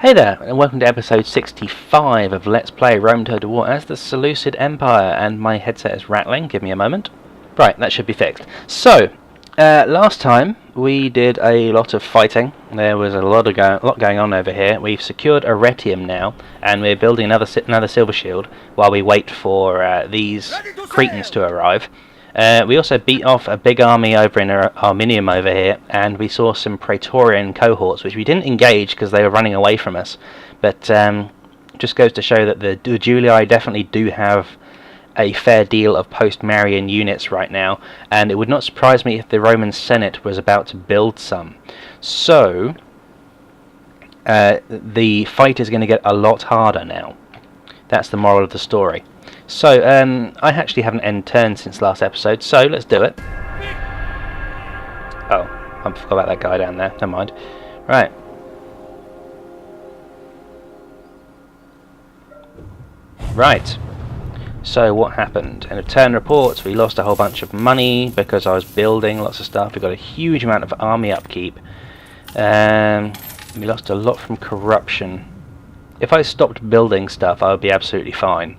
Hey there, and welcome to episode 65 of Let's Play Rome Total War as the Seleucid Empire, and my headset is rattling, give me a moment. Right, that should be fixed. So, last time we did a lot of fighting. There was a lot going on over here. We've secured Arretium now, and we're building another silver shield while we wait for these Cretans to arrive. We also beat off a big army over in Arminium over here, and we saw some Praetorian cohorts, which we didn't engage because they were running away from us. But just goes to show that the Julii definitely do have a fair deal of post-Marian units right now, and it would not surprise me if the Roman Senate was about to build some. So, the fight is going to get a lot harder now. That's the moral of the story. So, I actually haven't end turned since last episode, so let's do it. Oh, I forgot about that guy down there, never mind. Right. Right. So, what happened? In a turn report, we lost a whole bunch of money because I was building lots of stuff. We got a huge amount of army upkeep. We lost a lot from corruption. If I stopped building stuff, I would be absolutely fine.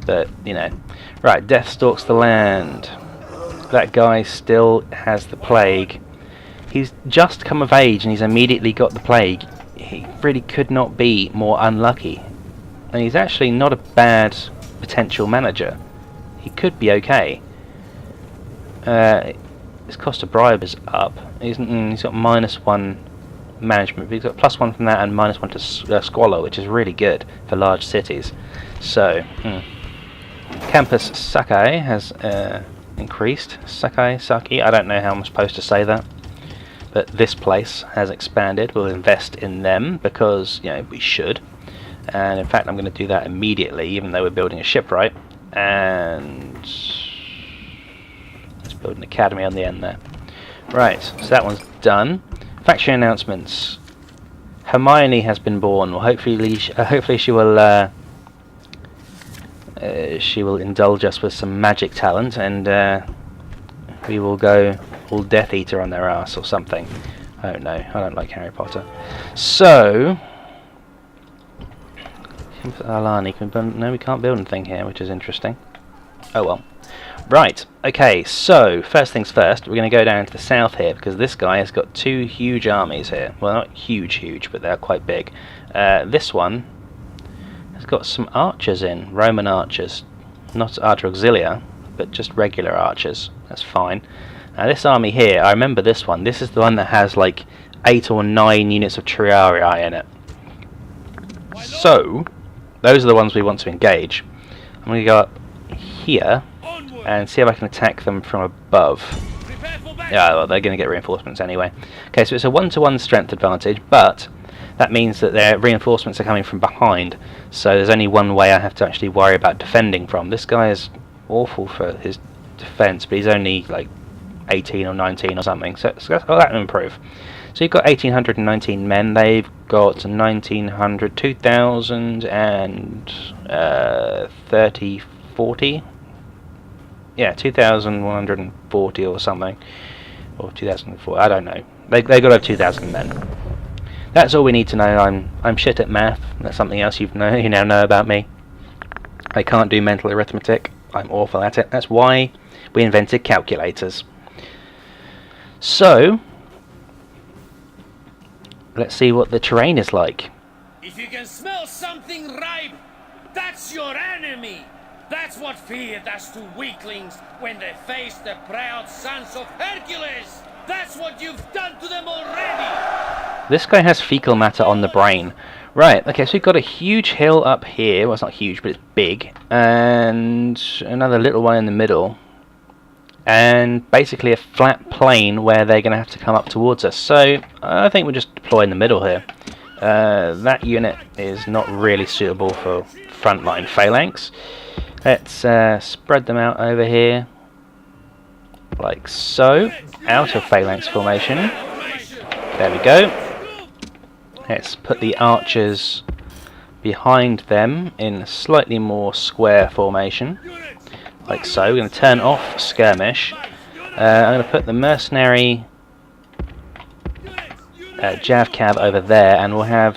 But, you know. Right, death stalks the land. That guy still has the plague. He's just come of age and he's immediately got the plague. He really could not be more unlucky. And he's actually not a bad potential manager. He could be okay. His cost of bribe is up. He's got -1 management. He's got +1 from that and -1 to squalor, which is really good for large cities. So, Campus Sakai has increased. Saki, I don't know how I'm supposed to say that. But this place has expanded. We'll invest in them because, you know, we should. And in fact, I'm going to do that immediately, even though we're building a shipwright. And let's build an academy on the end there. Right, so that one's done. Factory announcements. Hermione has been born. Well, hopefully she will indulge us with some magic talent, and we will go all Death Eater on their ass or something. I don't know. I don't like Harry Potter. So, Alani can build. No, we can't build anything here, which is interesting. Oh well. Right. Okay. So first things first, we're going to go down to the south here because this guy has got two huge armies here. Well, not huge, but they're quite big. This one has got some archers in, Roman archers, not Archer Auxilia, but just regular archers. That's fine. Now this army here, I remember this one. This is the one that has like 8 or 9 units of Triarii in it. So those are the ones we want to engage. I'm going to go up here and see if I can attack them from above. Yeah, well, they're going to get reinforcements anyway. Okay, so it's a 1-to-1 strength advantage, but that means that their reinforcements are coming from behind, so there's only one way I have to actually worry about defending from. This guy is awful for his defense, but he's only like 18 or 19 or something, so that will improve. So you've got 1,819 men, they've got 1,900, 2,000 and 40. Yeah, 2,140 or something, or 2,004. I don't know. They got over 2,000 men. That's all we need to know. I'm shit at math. That's something else you now know about me. I can't do mental arithmetic. I'm awful at it. That's why we invented calculators. So, let's see what the terrain is like. If you can smell something ripe, that's your enemy. That's what fear does to weaklings when they face the proud sons of Hercules. That's what you've done to them already. This guy has fecal matter on the brain. Right, okay, so we've got a huge hill up here. Well, it's not huge, but it's big. And another little one in the middle. And basically a flat plain where they're going to have to come up towards us. So I think we'll just deploy in the middle here. That unit is not really suitable for frontline phalanx. Let's spread them out over here. Like so. Out of phalanx formation. There we go. Let's put the archers behind them in a slightly more square formation. Like so. We're going to turn off skirmish. I'm going to put the mercenary Jav Cav over there, and we'll have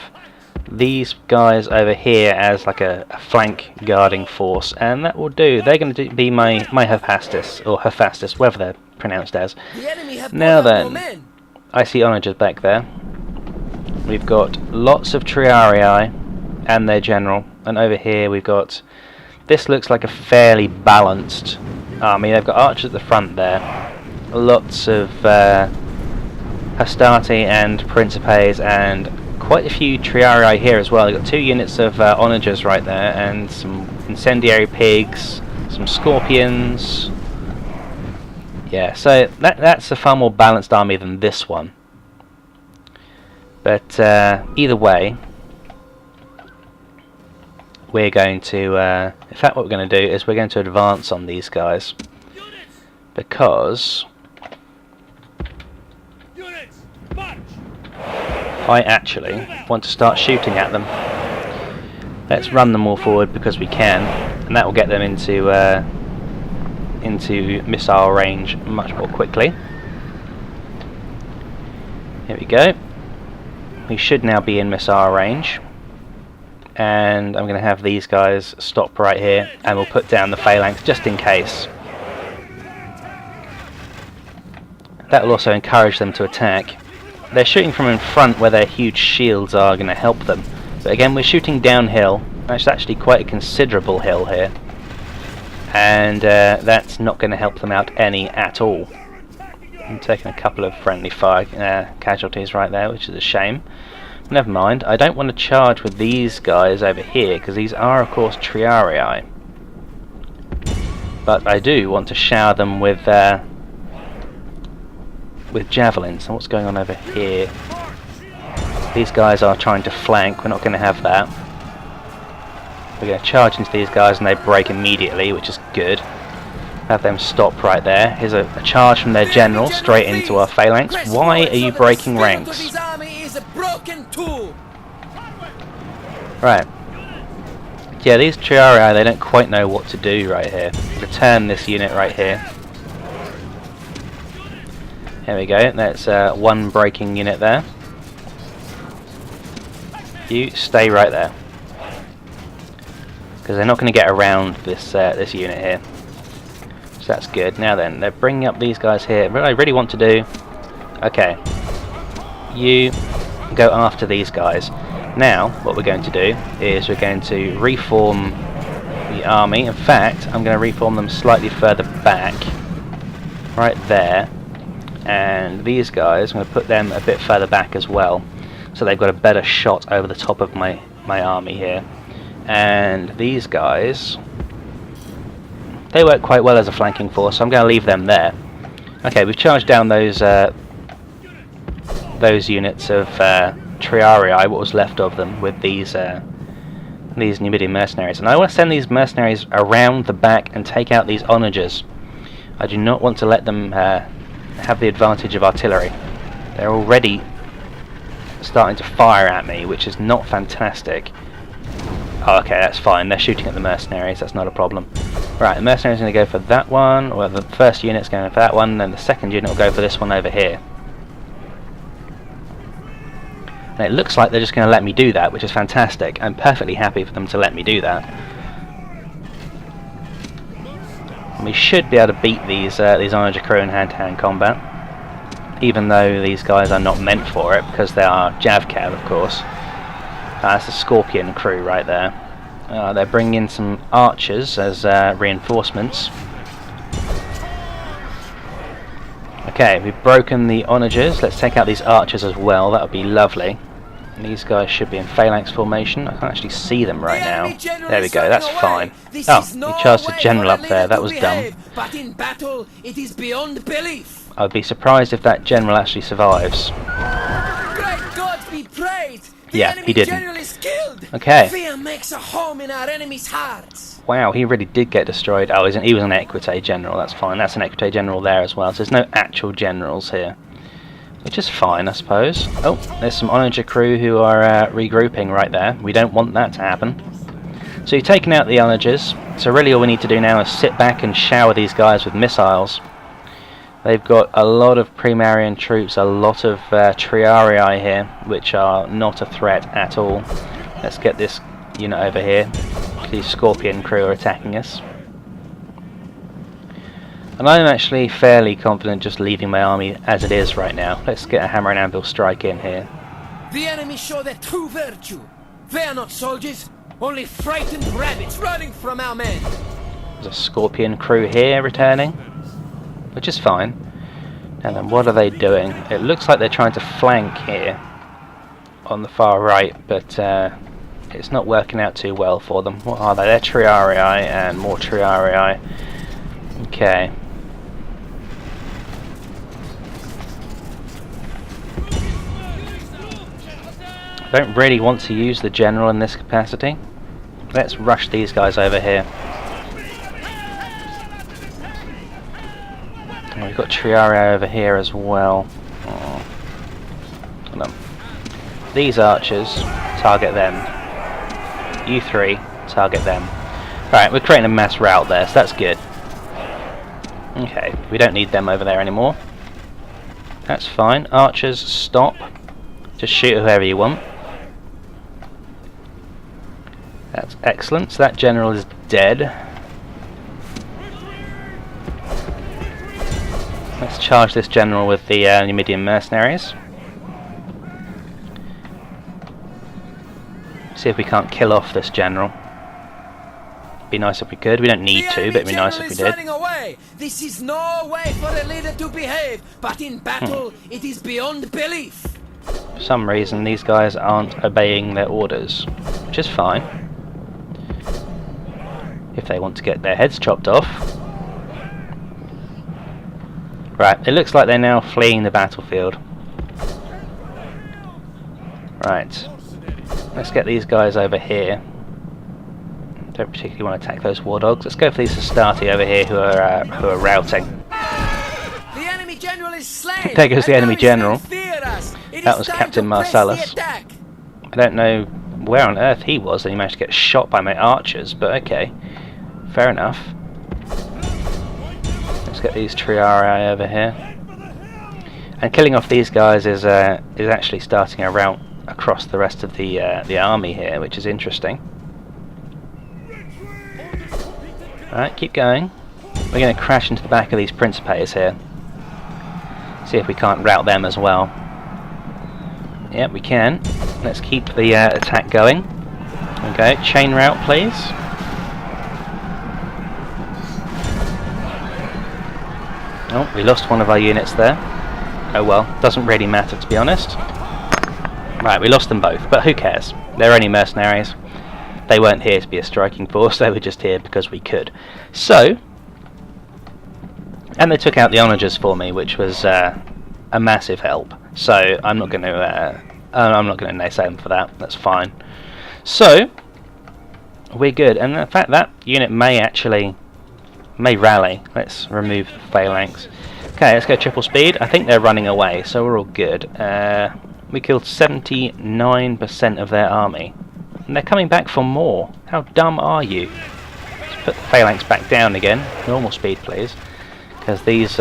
these guys over here as like a flank guarding force, and that will do. They're going to be my Hephaestus, or Hephaestus, whatever they're pronounced as. Now then, I see onagers back there. We've got lots of Triarii and their general, and over here we've got, this looks like a fairly balanced army. They've got archers at the front there, lots of Hastati and Principes, and quite a few Triarii here as well. They've got 2 units of onagers right there, and some incendiary pigs, some scorpions. Yeah, so that's a far more balanced army than this one. But either way, we're going to, in fact what we're going to do is we're going to advance on these guys, because I actually want to start shooting at them. Let's run them all forward because we can, and that will get them into missile range much more quickly. Here we go. We should now be in missile range, and I'm going to have these guys stop right here, and we'll put down the phalanx just in case. That will also encourage them to attack. They're shooting from in front where their huge shields are going to help them, but again we're shooting downhill. It's actually quite a considerable hill here, and that's not going to help them out any at all. I'm taking a couple of friendly fire casualties right there, which is a shame. Never mind, I don't want to charge with these guys over here, because these are of course Triarii. But I do want to shower them with javelins. And what's going on over here? These guys are trying to flank, we're not going to have that. We're going to charge into these guys and they break immediately, which is good. Have them stop right there. Here's a charge from their general straight into our phalanx. Why are you breaking ranks? Right. Yeah, these Triarii, they don't quite know what to do right here. Return this unit right here. There we go, that's one breaking unit there. You stay right there, because they're not going to get around this this unit here. So that's good. Now then, they're bringing up these guys here. What I really want to do, okay, you go after these guys. Now, what we're going to do is we're going to reform the army. In fact, I'm going to reform them slightly further back, right there. And these guys, I'm going to put them a bit further back as well, so they've got a better shot over the top of my army here. And these guys, they work quite well as a flanking force, so I'm going to leave them there. Okay, we've charged down those units of Triarii, what was left of them, with these Numidian mercenaries. And I want to send these mercenaries around the back and take out these onagers. I do not want to let them have the advantage of artillery. They're already starting to fire at me, which is not fantastic. Oh, okay, that's fine. They're shooting at the mercenaries. That's not a problem. Right, the mercenaries are going to go for that one. Well, the first unit's going for that one, and then the second unit will go for this one over here. And it looks like they're just going to let me do that, which is fantastic. I'm perfectly happy for them to let me do that. And we should be able to beat these onager crew in hand-to-hand combat, even though these guys are not meant for it, because they are Javcav, of course. That's a Scorpion crew right there. They're bringing in some archers as reinforcements. Okay, we've broken the onagers. Let's take out these archers as well. That would be lovely. And these guys should be in phalanx formation. I can't actually see them right now. There we go, that's fine. Oh, he charged a general up there. That was dumb. But in battle, it is beyond belief. I'd be surprised if that general actually survives. Great God be praised! Yeah, he didn't. General is killed. Okay. Fear makes a home in our enemies' hearts. Wow, he really did get destroyed. Oh, he was an Equite general, that's fine. That's an Equite general there as well. So there's no actual generals here, which is fine, I suppose. Oh, there's some onager crew who are regrouping right there. We don't want that to happen. So you've taken out the onagers. So really all we need to do now is sit back and shower these guys with missiles. They've got a lot of Primarian troops, a lot of Triarii here, which are not a threat at all. Let's get this unit over here. These Scorpion crew are attacking us. And I'm actually fairly confident just leaving my army as it is right now. Let's get a hammer and anvil strike in here. The enemy show their true virtue. They are not soldiers, only frightened rabbits running from our men. There's a Scorpion crew here returning, which is fine. And then what are they doing? It looks like they're trying to flank here on the far right, but it's not working out too well for them. What are they? They're Triarii and more Triarii. Okay. Don't really want to use the general in this capacity. Let's rush these guys over here. Oh, we've got Triarii over here as well. Oh. Hold on. These archers, target them. You three, target them. Right, we're creating a mass rout there, so that's good. Okay, we don't need them over there anymore. That's fine. Archers, stop. Just shoot whoever you want. That's excellent. So that general is dead. Let's charge this general with the Numidian mercenaries. See if we can't kill off this general. Be nice if we could. We don't need to, but it'd be nice if we did. Away. This is no way for a leader to behave, but in battle it is beyond belief. For some reason these guys aren't obeying their orders, which is fine. If they want to get their heads chopped off. Right, it looks like they're now fleeing the battlefield. Right. Let's get these guys over here. Don't particularly want to attack those war dogs. Let's go for these Astarte over here who are routing. The enemy general is slain. There goes the enemy general. That was Captain Marcellus. I don't know where on earth he was and he managed to get shot by my archers, but okay. Fair enough. Let's get these Triarii over here. And killing off these guys is actually starting a rout across the rest of the army here, which is interesting. Alright, keep going. We're going to crash into the back of these Principes here. See if we can't rout them as well. Yep, we can. Let's keep the attack going. Okay, chain rout, please. Oh, we lost one of our units there. Oh well, doesn't really matter to be honest. Right, we lost them both, but who cares? They're only mercenaries. They weren't here to be a striking force, they were just here because we could. So, and they took out the onagers for me, which was a massive help. So I'm not going to naysay them for that. That's fine. So we're good, and in fact that unit may rally. Let's remove the phalanx. Okay, let's go triple speed. I think they're running away, so we're all good. We killed 79% of their army. And they're coming back for more. How dumb are you? Let's put the phalanx back down again. Normal speed, please. Because these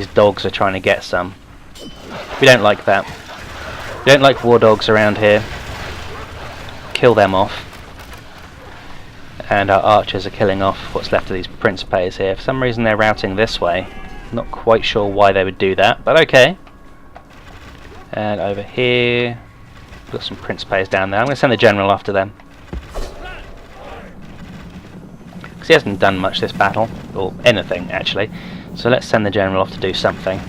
dogs are trying to get some. We don't like that. We don't like war dogs around here. Kill them off. And our archers are killing off what's left of these Principes here. For some reason they're routing this way. Not quite sure why they would do that, but okay. And over here, we've got some Principes down there. I'm going to send the general after them. Because he hasn't done much this battle, or anything actually. So let's send the general off to do something.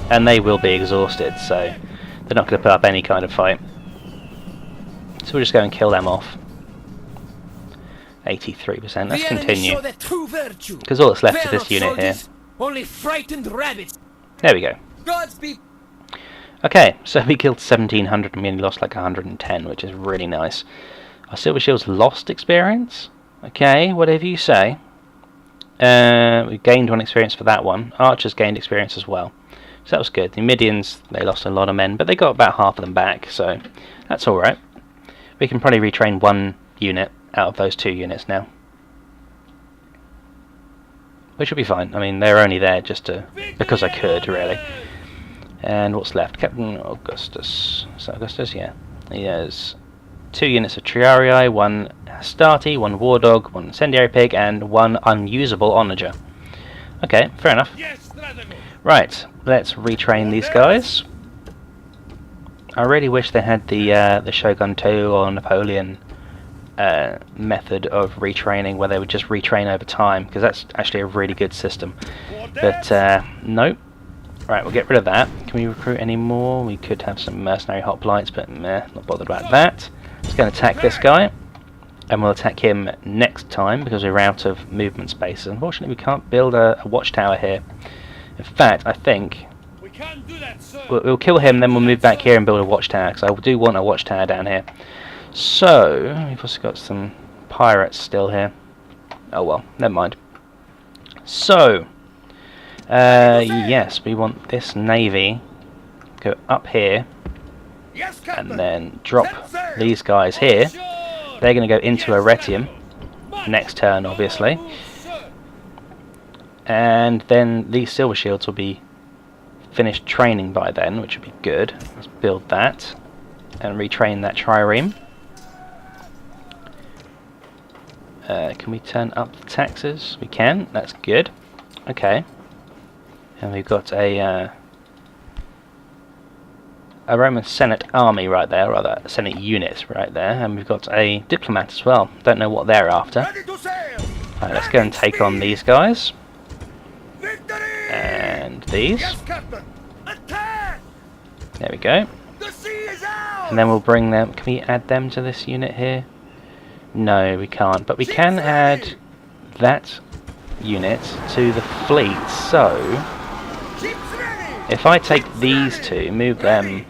And they will be exhausted, so they're not going to put up any kind of fight. So we'll just go and kill them off. 83%. Let's continue. Because all that's left of this unit here. Only frightened rabbits. There we go. Godspeed. Okay, so we killed 1,700 and we only lost like 110, which is really nice. Our Silver Shields lost experience? Okay, whatever you say. We gained 1 experience for that one. Archers gained experience as well. So that was good. The Numidians, they lost a lot of men, but they got about half of them back, so that's alright. We can probably retrain 1 unit out of those 2 units now. Which will be fine. I mean, they're only there just to... because I could, really. And what's left? Captain Augustus. Is that Augustus? Yeah. He has 2 units of Triarii, 1 Hastati, 1 War Dog, 1 Incendiary Pig, and 1 unusable Onager. Okay, fair enough. Right, let's retrain these guys. I really wish they had the Shogun 2 or Napoleon method of retraining, where they would just retrain over time, because that's actually a really good system. But nope. Right, we'll get rid of that. Can we recruit any more? We could have some mercenary hoplites, but meh, not bothered about that. Just going to attack this guy, and we'll attack him next time because we're out of movement space. Unfortunately, we can't build a watchtower here. In fact, I think we'll kill him, then we'll move back here and build a watchtower, because I do want a watchtower down here. So, we've also got some pirates still here. Oh well, never mind. So, yes, we want this navy go up here and then drop these guys here. They're going to go into Arretium next turn, obviously. And then these silver shields will be finished training by then, which would be good. Let's build that and retrain that trireme. Can we turn up the taxes? We can, that's good. Okay. And we've got a Roman Senate army right there, rather Senate unit right there, and we've got a diplomat as well. Don't know what they're after. Right, let's go and take on these guys. And these. There we go. And then we'll bring them. Can we add them to this unit here? No, we can't. But we can add that unit to the fleet. So, if I take these two, move them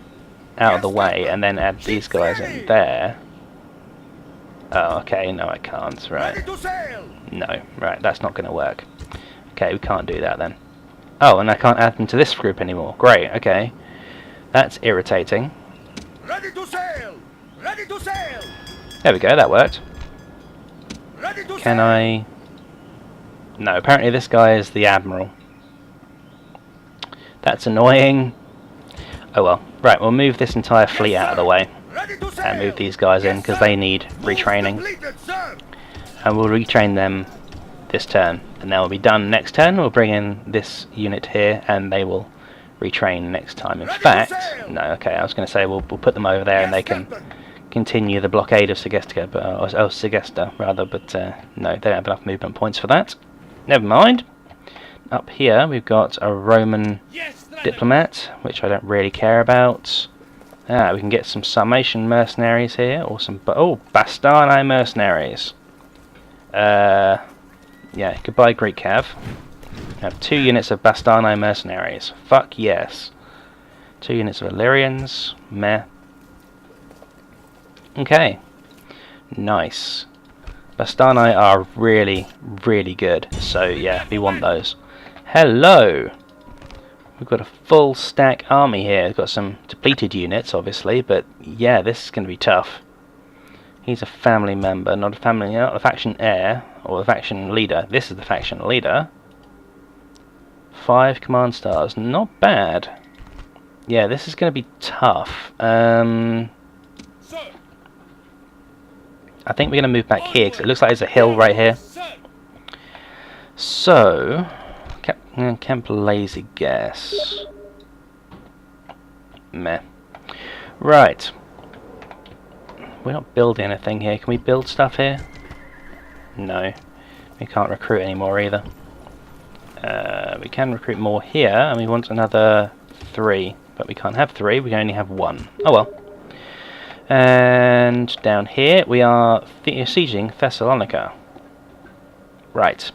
out of the way, and then add these guys in there. Oh, okay. No, I can't. Right. No. Right. That's not going to work. Okay, we can't do that then. Oh, and I can't add them to this group anymore. Great. Okay. That's irritating. Ready to sail! Ready to sail! There we go, that worked. Can I... No, apparently this guy is the Admiral. That's annoying. Oh well. Right, we'll move this entire fleet out of the way. And move these guys in, because they need retraining. And we'll retrain them this turn. And they'll be done next turn. We'll bring in this unit here, and they will retrain next time. In fact... No, okay, I was going to say we'll put them over there and they can continue the blockade of Segesta, but Segesta rather, but no, they don't have enough movement points for that. Never mind. Up here we've got a Roman diplomat, which I don't really care about. Ah, we can get some Sarmatian mercenaries here, or some Bastarnae mercenaries. Yeah, goodbye Greek Cav. We have 2 units of Bastarnae mercenaries. Fuck yes. 2 units of Illyrians. Meh. Okay. Nice. Bastarnae are really, really good. So yeah, we want those. Hello! We've got a full stack army here. We've got some depleted units, obviously, but yeah, this is going to be tough. He's a family member, not a faction heir, or the faction leader. This is the faction leader. 5 command stars, not bad. Yeah, this is going to be tough. I think we're going to move back here, because it looks like there's a hill right here. So, Camp Lazy Gas. Meh. Right. We're not building anything here. Can we build stuff here? No. We can't recruit anymore either. We can recruit more here, and we want another 3. But we can't have 3, we can only have 1. Oh well. And down here we are sieging Thessalonica. Right.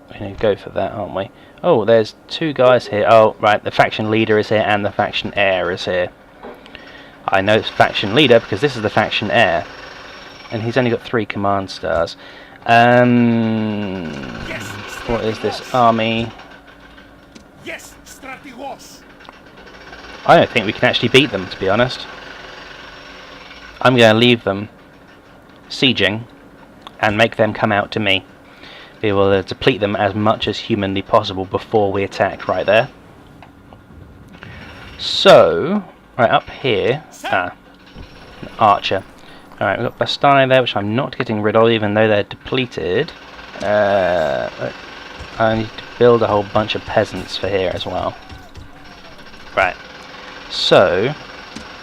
We're going to go for that, aren't we? Oh, there's 2 guys here. Oh, right, the faction leader is here and the faction heir is here. I know it's faction leader because this is the faction heir. And he's only got 3 command stars. What is this army? Yes, Strategos. I don't think we can actually beat them, to be honest. I'm going to leave them sieging and make them come out to me. We will deplete them as much as humanly possible before we attack right there. So, right up here, an archer. Alright, we've got Bastani there, which I'm not getting rid of, even though they're depleted. I need to build a whole bunch of peasants for here as well. Right, so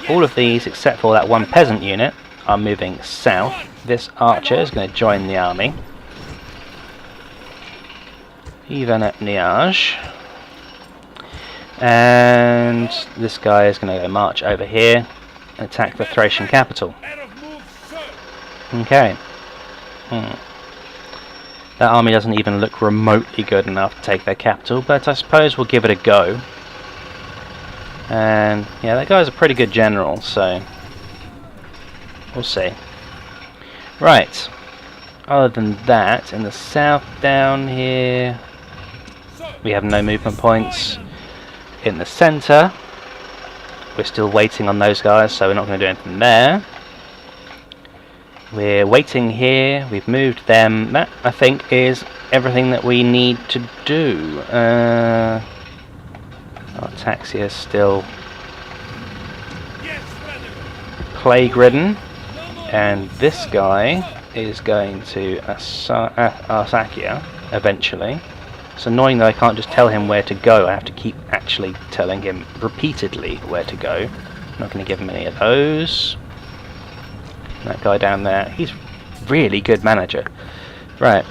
all of these, except for that one peasant unit, are moving south. This archer is going to join the army. Even at Niage. And this guy is going to go march over here and attack the Thracian capital. Okay. That army doesn't even look remotely good enough to take their capital, but I suppose we'll give it a go. And yeah, that guy's a pretty good general, so we'll see. Right. Other than that, in the south down here, we have no movement points. In the centre, we're still waiting on those guys, so we're not going to do anything there. We're waiting here, we've moved them. That, I think, is everything that we need to do. Our taxi is still plague-ridden, and this guy is going to Arsacia eventually. It's annoying that I can't just tell him where to go. I have to keep actually telling him repeatedly where to go. I'm not going to give him any of those. That guy down there, he's really good manager. Right.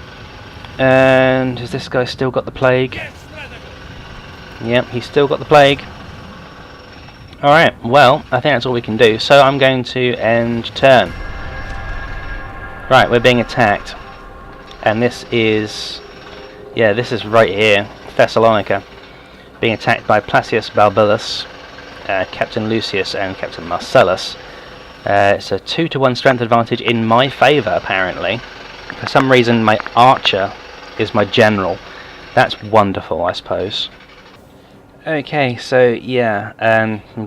And has this guy still got the plague? Yep, he's still got the plague. Alright, well, I think that's all we can do. So I'm going to end turn. Right, we're being attacked. And this is... yeah, this is right here. Thessalonica. Being attacked by Placius Balbillus, Captain Lucius and Captain Marcellus. It's a 2-to-1 strength advantage in my favour, apparently. For some reason, my archer is my general. That's wonderful, I suppose. Okay, so yeah,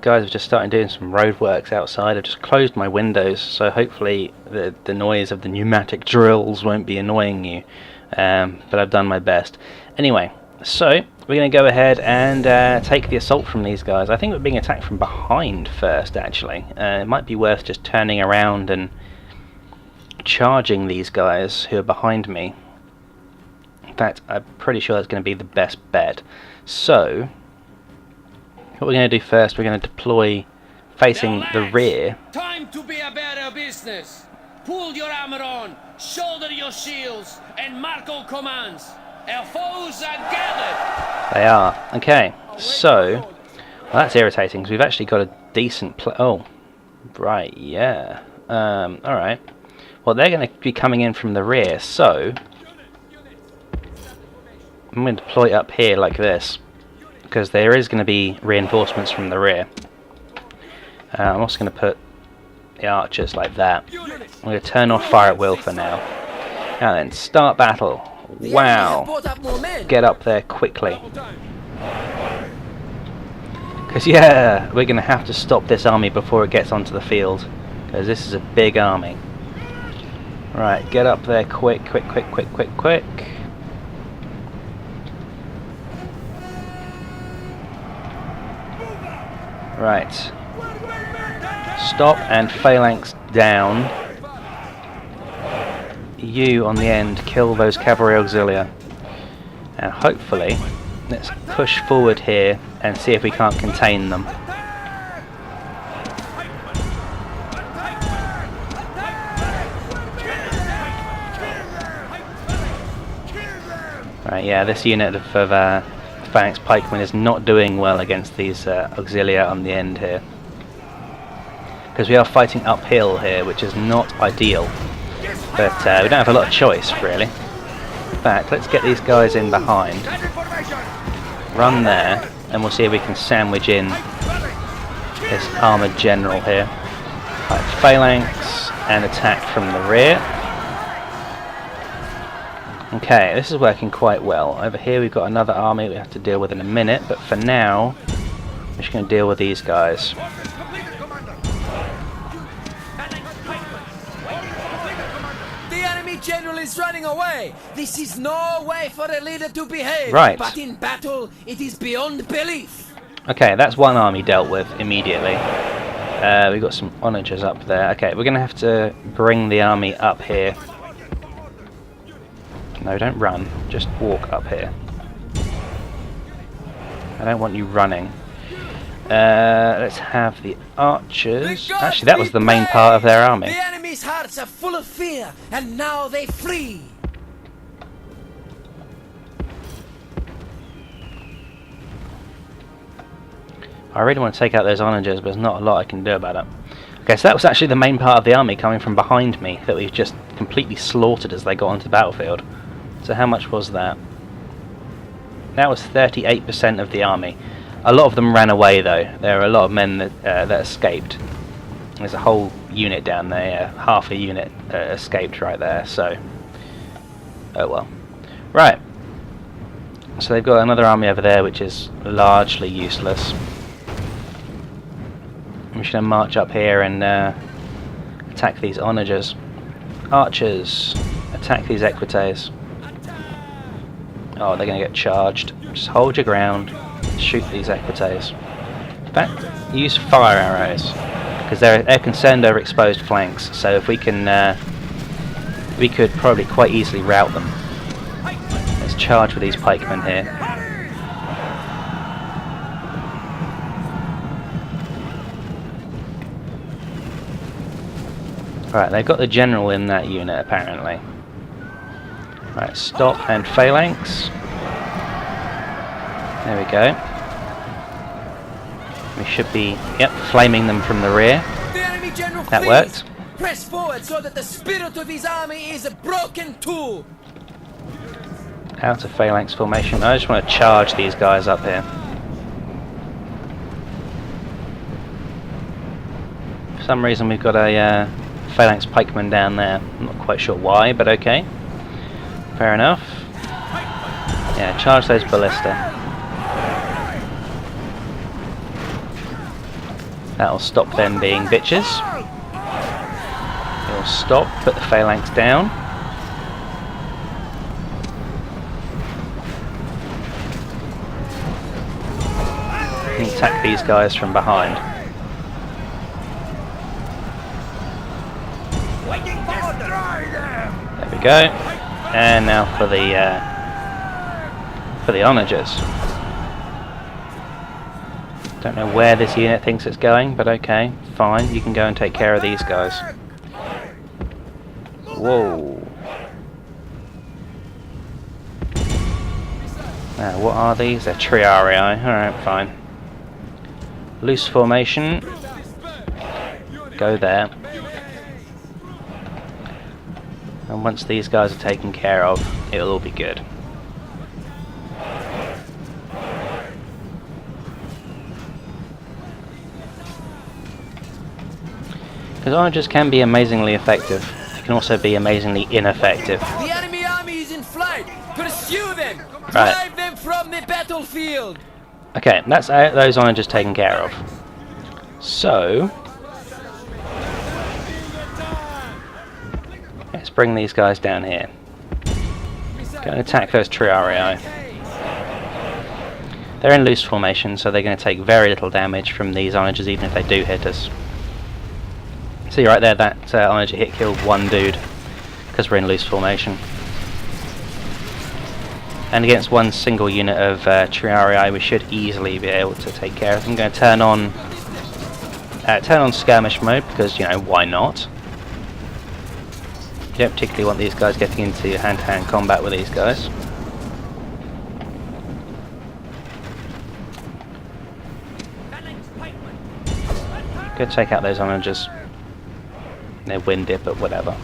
guys have just started doing some roadworks outside. I've just closed my windows, so hopefully the noise of the pneumatic drills won't be annoying you. But I've done my best. Anyway, so we're going to go ahead and take the assault from these guys. I think we're being attacked from behind first, actually. It might be worth just turning around and charging these guys who are behind me. In fact, I'm pretty sure that's going to be the best bet. So, what we're going to do first, we're going to deploy facing the rear. Time to be about our business. Pull your armor on, shoulder your shields, and mark all commands. Our foes are gathered. They are. Okay, so well, that's irritating because we've actually got a decent oh, right, yeah. Alright. Well, they're going to be coming in from the rear, so I'm going to deploy up here like this because there is going to be reinforcements from the rear. I'm also going to put the archers like that. I'm going to turn off fire at will for now. Now then, start battle. Wow. Get up there quickly. Because yeah, we're going to have to stop this army before it gets onto the field. Because this is a big army. Right, get up there quick, quick, quick, quick, quick, quick. Right. Stop and phalanx down. You on the end, kill those cavalry auxilia. And hopefully, let's push forward here and see if we can't contain them. Right, yeah, this unit of phalanx pikemen is not doing well against these auxilia on the end here. Because we are fighting uphill here, which is not ideal. But we don't have a lot of choice, really. In fact, let's get these guys in behind. Run there, and we'll see if we can sandwich in this armoured general here. Right, phalanx and attack from the rear. Okay, this is working quite well. Over here we've got another army we have to deal with in a minute, but for now, we're just going to deal with these guys. General is running away. This is no way for a leader to behave. Right. But in battle, it is beyond belief. Okay, that's one army dealt with immediately. We've got some onagers up there. Okay, we're going to have to bring the army up here. No, don't run. Just walk up here. I don't want you running. Let's have the archers. Actually, that was the main part of their army. The enemy's hearts are full of fear, and now they flee. I really want to take out those onagers, but there's not a lot I can do about it. Okay, so that was actually the main part of the army coming from behind me that we've just completely slaughtered as they got onto the battlefield. So how much was that? That was 38% of the army. A lot of them ran away though. There are a lot of men that escaped. There's a whole unit down there. Half a unit escaped right there. So, oh well. Right. So they've got another army over there which is largely useless. I'm just going to march up here and attack these onagers. Archers, attack these equites. Oh, they're going to get charged. Just hold your ground. Shoot these equites. In fact, use fire arrows because they're concerned over exposed flanks. So if we can, we could probably quite easily rout them. Let's charge with these pikemen here. Right, they've got the general in that unit apparently. Right, stop and phalanx. There we go. We should be, yep, flaming them from the rear. The enemy general That flees. worked. Press forward so that the spirit of his army is broken too. Out of phalanx formation. I just want to charge these guys up here. For some reason we've got a phalanx pikeman down there. I'm not quite sure why, but okay. Fair enough. Yeah, charge those ballista. That'll stop them being bitches. It'll stop, put the phalanx down. And attack these guys from behind. There we go. And now for the onagers. Don't know where this unit thinks it's going, but okay, fine. You can go and take care of these guys. Whoa. Now, what are these? They're triarii. Alright, fine. Loose formation. Go there. And once these guys are taken care of, it'll all be good. Because onagers can be amazingly effective. They can also be amazingly ineffective. The enemy army is in flight. Pursue them. Right. Drive them from the battlefield. Okay, that's those onagers taken care of. So, let's bring these guys down here. Go and attack those triarii. They're in loose formation, so they're going to take very little damage from these onagers, even if they do hit us. See right there, that onager hit killed one dude because we're in loose formation. And against one single unit of triarii, we should easily be able to take care of them. I'm going to turn on skirmish mode because, you know, why not? You don't particularly want these guys getting into hand-to-hand combat with these guys. Go take out those onagers. They're winded, but whatever.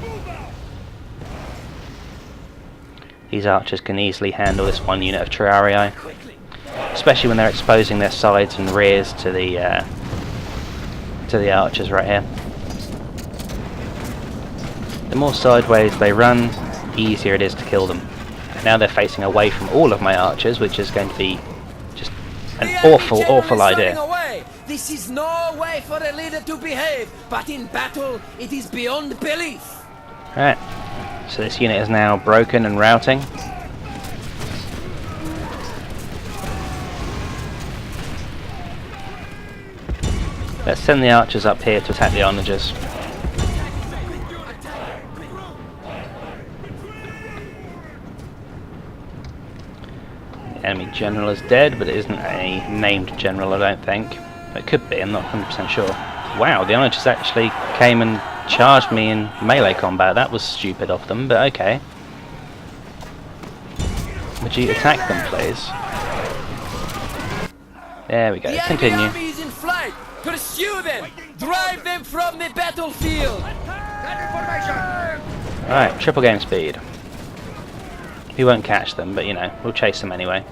These archers can easily handle this one unit of triarii, especially when they're exposing their sides and rears to the archers right here. The more sideways they run, the easier it is to kill them. Now they're facing away from all of my archers, which is going to be just an awful idea. This is no way for a leader to behave, but in battle, it is beyond belief. Right, so this unit is now broken and routing. Let's send the archers up here to attack the onagers. The enemy general is dead, but it isn't a named general, I don't think. It could be, I'm not 100% sure. Wow, the onagers actually came and charged me in melee combat. That was stupid of them, but okay. Would you attack them, please? There we go, The continue. enemy army is in flight! Pursue them! Drive them from the battlefield! Alright, triple game speed. We won't catch them, but you know, we'll chase them anyway.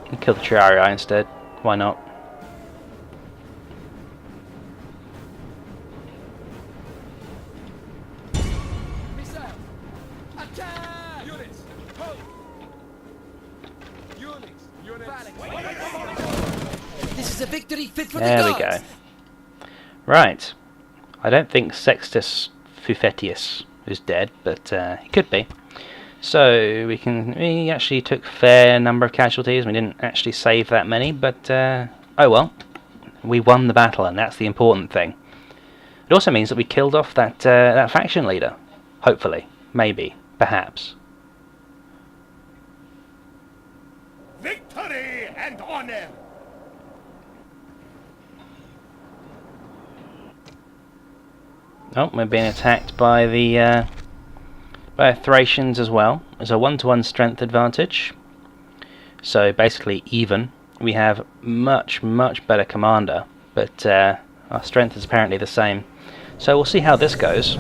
And kill the Triarii instead. Why not? This is a victory fit for There the we gods! go. Right. I don't think Sextus Fufetius is dead, but he could be. So we actually took a fair number of casualties. We didn't actually save that many, but oh well. We won the battle, and that's the important thing. It also means that we killed off that that faction leader. Hopefully. Maybe. Perhaps. Victory and honor! Oh, we're being attacked by the Thracians as well. There's a 1-to-1 strength advantage. So basically even. We have much better commander, but our strength is apparently the same. So we'll see how this goes.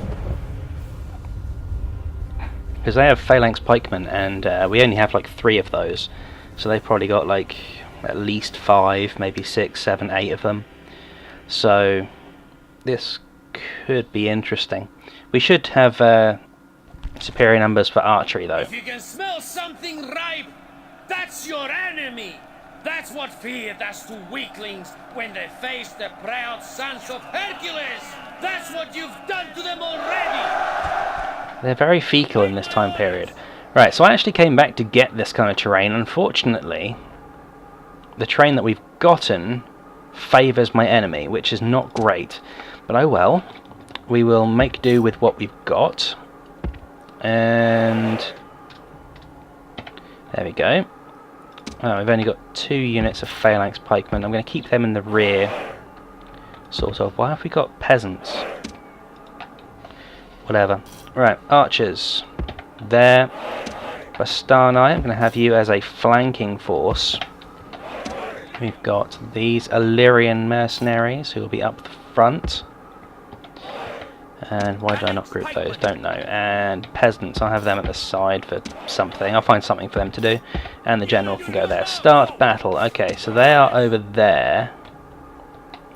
Because they have phalanx pikemen, and we only have like 3 of those. So they've probably got like at least 5, maybe 6, 7, 8 of them. So this could be interesting. We should have superior numbers for archery though. If you can smell something ripe, that's your enemy! That's what fear does to weaklings when they face the proud sons of Hercules! That's what you've done to them already! They're very fecal in this time period. Right, so I actually came back to get this kind of terrain. Unfortunately, the terrain that we've gotten favours my enemy, which is not great. But oh well, we will make do with what we've got. And there we go. Oh, we've only got 2 units of phalanx pikemen. I'm going to keep them in the rear. Sort of. Why have we got peasants? Whatever. Right, archers. There. Bastani, I'm going to have you as a flanking force. We've got these Illyrian mercenaries who will be up the front. And why did I not group those? Don't know. And peasants, I'll have them at the side for something. I'll find something for them to do. And the general can go there. Start battle. Okay, so they are over there.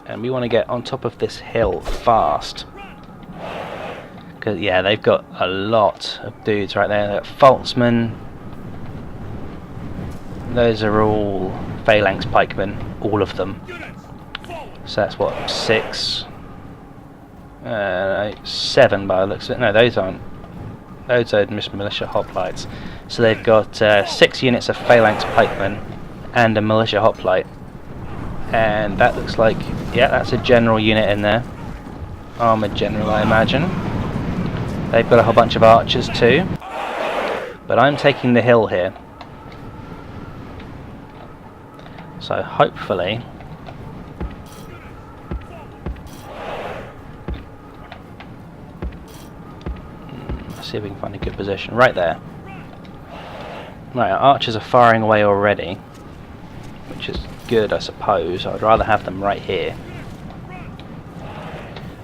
And we want to get on top of this hill fast. Because, yeah, they've got a lot of dudes right there. They've got Faltzmen. Those are all phalanx pikemen. All of them. So that's what, 6... 7 by the looks of it. No, those aren't. Those are militia hoplites. So they've got 6 units of phalanx pikemen and a militia hoplite. And that looks like, yeah, that's a general unit in there. Armoured general, I imagine. They've got a whole bunch of archers too. But I'm taking the hill here. So hopefully... see if we can find a good position. Right there. Right, our archers are firing away already, which is good, I suppose. I'd rather have them right here.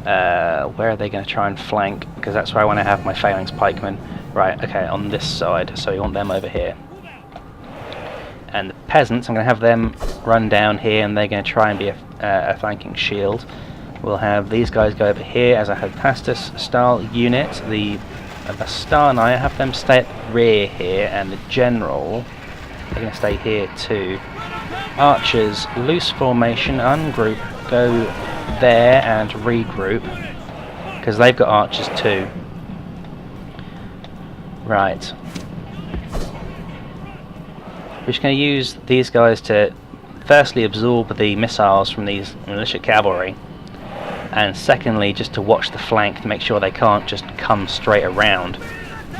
Where are they going to try and flank? Because that's where I want to have my phalanx pikemen. Right, okay, on this side. So we want them over here. And the peasants, I'm going to have them run down here, and they're going to try and be a flanking shield. We'll have these guys go over here as a Hephaestus style unit. The Bastani, I have them stay at the rear here, and the general, they're going to stay here too. Archers, loose formation, ungroup, go there and regroup, because they've got archers too. Right. We're just going to use these guys to firstly absorb the missiles from these militia cavalry, and secondly just to watch the flank to make sure they can't just come straight around.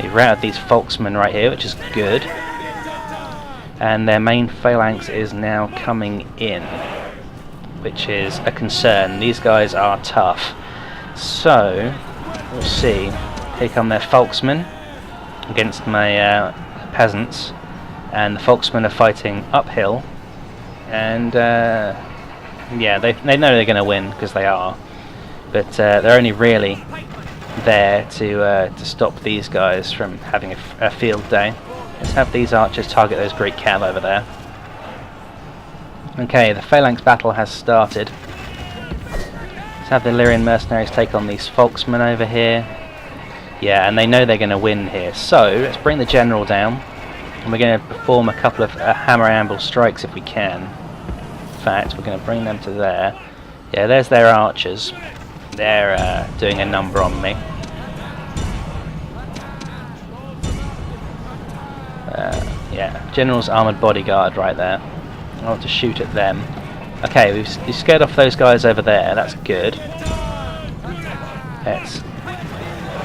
We've routed these Volksmen right here, which is good, and their main phalanx is now coming in, which is a concern. These guys are tough, so we'll see. Here come their Volksmen against my peasants, and the Volksmen are fighting uphill, and yeah, they know they're going to win because they are, but they're only really there to stop these guys from having a field day. Let's have these archers target those Greek cav over there. Okay, the phalanx battle has started. Let's have the Illyrian mercenaries take on these Volksmen over here. Yeah, and they know they're going to win here, so let's bring the general down, and we're going to perform a couple of hammer anvil strikes if we can. In fact, we're going to bring them to there. Yeah, there's their archers. They're doing a number on me. Yeah, General's armoured bodyguard right there. I want to shoot at them. Okay, we've scared off those guys over there, that's good. Let's...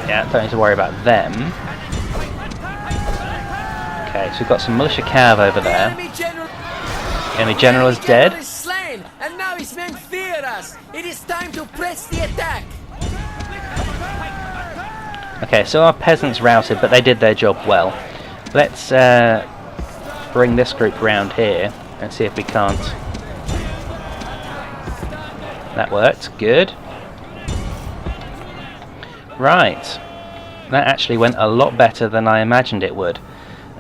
yeah, don't need to worry about them. Okay, so we've got some militia cav over there. Enemy general is dead. And now his men fear us. It is time to press the attack. Okay, so our peasants routed, but they did their job well. Let's bring this group round here and see if we can't. That worked, good. Right, that actually went a lot better than I imagined it would.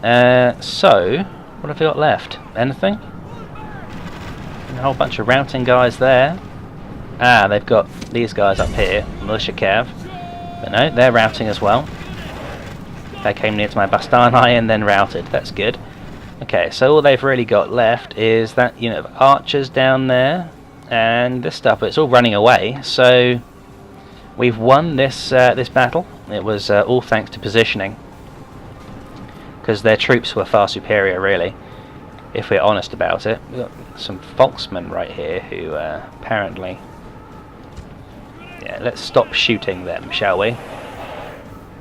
So, what have we got left? Anything? A whole bunch of routing guys there. Ah, they've got these guys up here, militia cav. But no, they're routing as well. They came near to my Bastani and then routed. That's good. Okay, so all they've really got left is that unit of archers down there and this stuff. But it's all running away. So we've won this this battle. It was all thanks to positioning, because their troops were far superior, really, if we're honest about it. We've got some Volksmen right here who apparently... yeah, let's stop shooting them, shall we?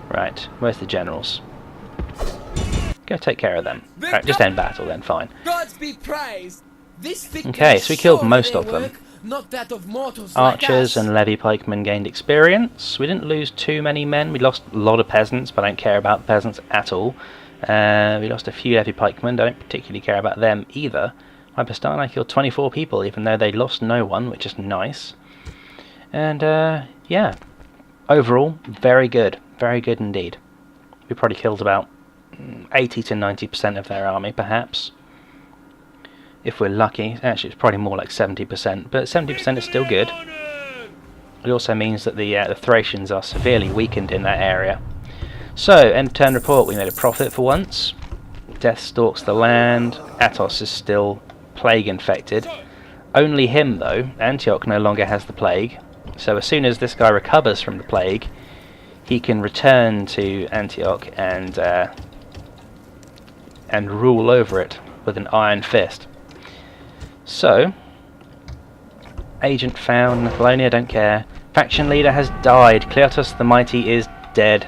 Right, where's the generals? Go take care of them. Right, just end battle then, fine. Gods be praised. This Okay, so we killed most of them. Not that of mortals Archers like us. and levy pikemen gained experience. We didn't lose too many men. We lost a lot of peasants, but I don't care about peasants at all. We lost a few levy pikemen. Don't particularly care about them either. My Bastani killed 24 people, even though they lost no one, which is nice. And yeah, overall, very good indeed. We probably killed about 80 to 90% of their army, perhaps, if we're lucky. Actually, it's probably more like 70%, but 70% is still good. It also means that the Thracians are severely weakened in that area. So, end turn report. We made a profit for once. Death stalks the land. Athos is still plague infected. Only him, though. Antioch no longer has the plague. So as soon as this guy recovers from the plague, he can return to Antioch and rule over it with an iron fist. So, agent found. Apollonia, don't care. Faction leader has died. Cleotus the Mighty is dead.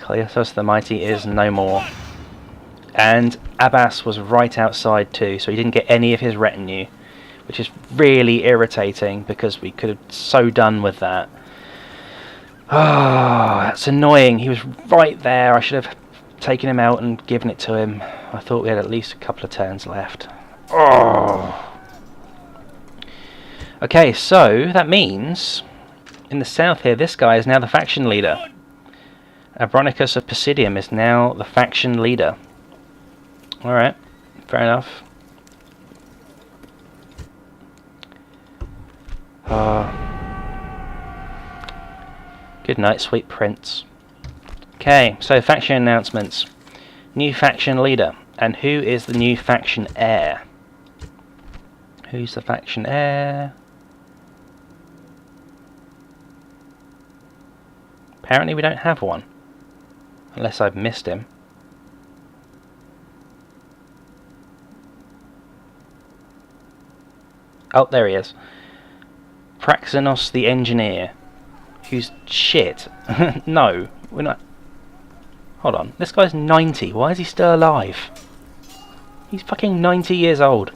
Cleotus the Mighty is no more. And Abbas was right outside too, so he didn't get any of his retinue, which is really irritating because we could have so done with that. Oh, that's annoying. He was right there. I should have taken him out and given it to him. I thought we had at least a couple of turns left. Oh. Okay, so that means in the south here, this guy is now the faction leader. Abronicus of Pisidium is now the faction leader. Alright, fair enough. Good night, sweet prince. Okay, so faction announcements. New faction leader. And who is the new faction heir? Who's the faction heir? Apparently we don't have one. Unless I've missed him. Oh, there he is. Praxenos the Engineer. Who's shit. No, we're not... Hold on, this guy's 90. Why is he still alive? He's fucking 90 years old.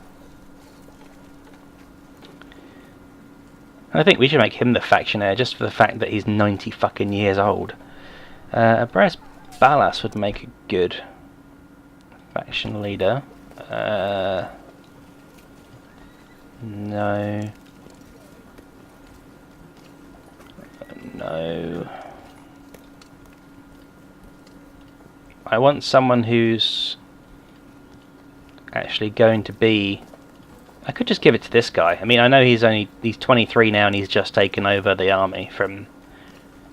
I think we should make him the factionaire just for the fact that he's 90 fucking years old. Abras Balas would make a good faction leader. No. No. I want someone who's actually going to be... I could just give it to this guy. I mean, I know he's 23 now and he's just taken over the army from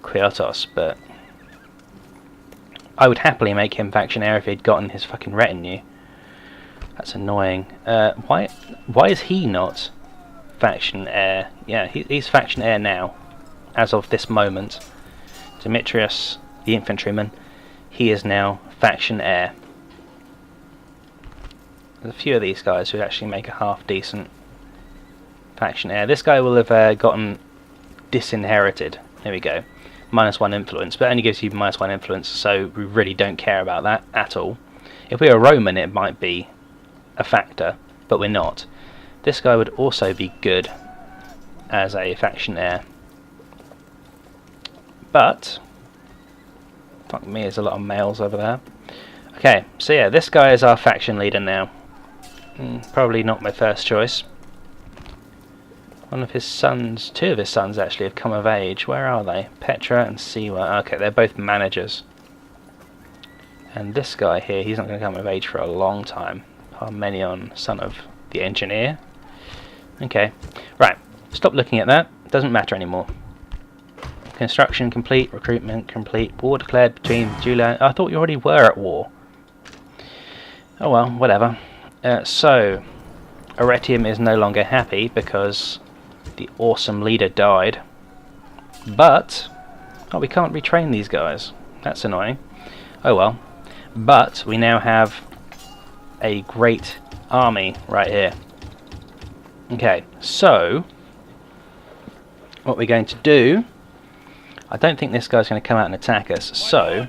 Kleotos, but I would happily make him factionaire if he'd gotten his fucking retinue. That's annoying. Why is he not faction heir? Yeah, he's faction heir now, as of this moment. Demetrius, the infantryman, he is now faction heir. There's a few of these guys who actually make a half decent faction heir. This guy will have gotten disinherited. There we go. -1 influence, but it only gives you -1 influence, so we really don't care about that at all. If we were Roman, it might be a factor, but we're not. This guy would also be good as a faction heir. But fuck me, there's a lot of males over there. Okay, so yeah, this guy is our faction leader now. Probably not my first choice. One of his sons, two of his sons actually have come of age. Where are they? Petra and Siwa. Okay, they're both managers. And this guy here, he's not going to come of age for a long time. Parmenion, son of the engineer. Okay, right. Stop looking at that. Doesn't matter anymore. Construction complete. Recruitment complete. War declared between Julia. I thought you already were at war. Oh well, whatever. So, Arretium is no longer happy because the awesome leader died. But, oh, we can't retrain these guys. That's annoying. Oh well. But we now have a great army right here. Okay, so what we're going to do, I don't think this guy's going to come out and attack us, so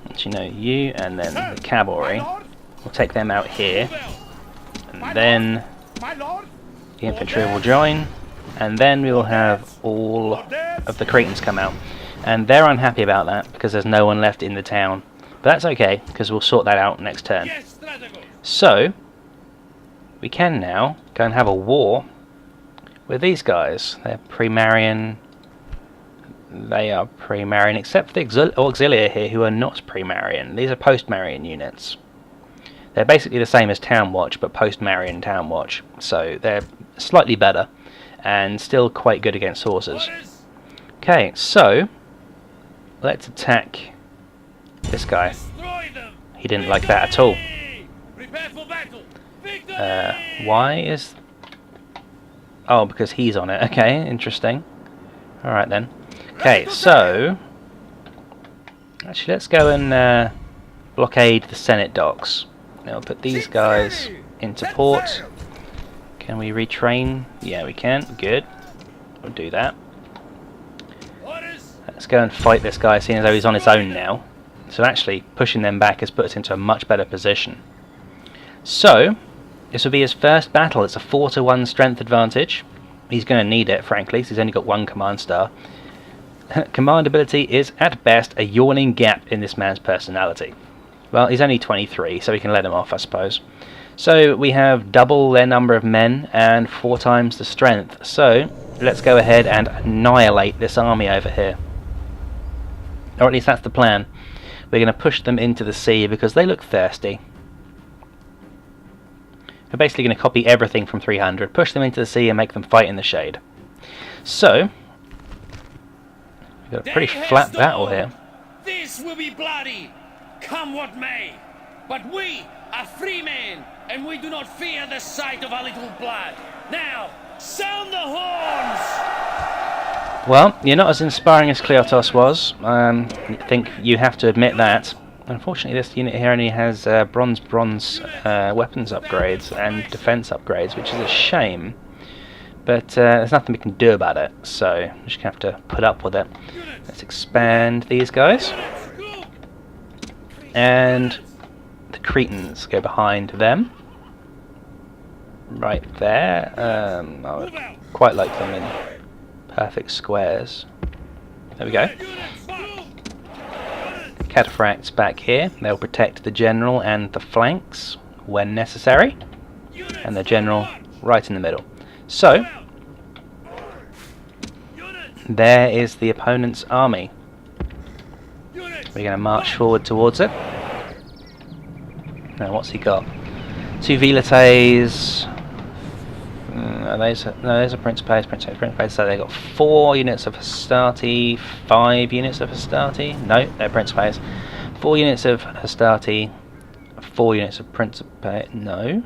actually no, you and then the cavalry, we'll take them out here, and then the infantry will join, and then we will have all of the Cretans come out, and they're unhappy about that because there's no one left in the town, but that's okay because we'll sort that out next turn. So we can now go and have a war with these guys. They're pre-Marian. They are pre-Marian, except for the auxilia here, who are not pre-Marian. These are post-Marian units. They're basically the same as Town Watch, but post-Marian Town Watch. So they're slightly better, and still quite good against horses. Okay, so let's attack this guy. He didn't like that at all. Why is... Oh, because he's on it. Okay, interesting. Alright then. Okay, so... Actually, let's go and blockade the Senate docks. Now we'll put these guys into port. Can we retrain? Yeah, we can. Good. We'll do that. Let's go and fight this guy, seeing as though he's on his own now. So actually, pushing them back has put us into a much better position. So, this will be his first battle. It's a 4-to-1 strength advantage. He's going to need it, frankly, so he's only got 1 command star. Command ability is, at best, a yawning gap in this man's personality. Well, he's only 23, so we can let him off, I suppose. So, we have double their number of men and 4 times the strength. So, let's go ahead and annihilate this army over here. Or at least that's the plan. We're going to push them into the sea because they look thirsty. We're basically going to copy everything from 300, push them into the sea and make them fight in the shade. So, we've got a pretty flat battle here. This will be bloody, come what may. But we are free men, and we do not fear the sight of a little blood. Now, sound the horns! Well, you're not as inspiring as Kleotos was. I think you have to admit that. Unfortunately, this unit here only has bronze weapons upgrades and defense upgrades, which is a shame. But there's nothing we can do about it, so we're just going to have to put up with it. Let's expand these guys. And the Cretans go behind them. Right there. I would quite like them in perfect squares. There we go. Cataphracts back here. They'll protect the general and the flanks when necessary. And the general right in the middle. So, there is the opponent's army. We're going to march forward towards it. Now, what's he got? 2 Velites. Those are Principes. So they've got 4 units of Hastati, 5 units of Hastati. No, they're Principes. 4 units of Hastati, 4 units of Principe. No.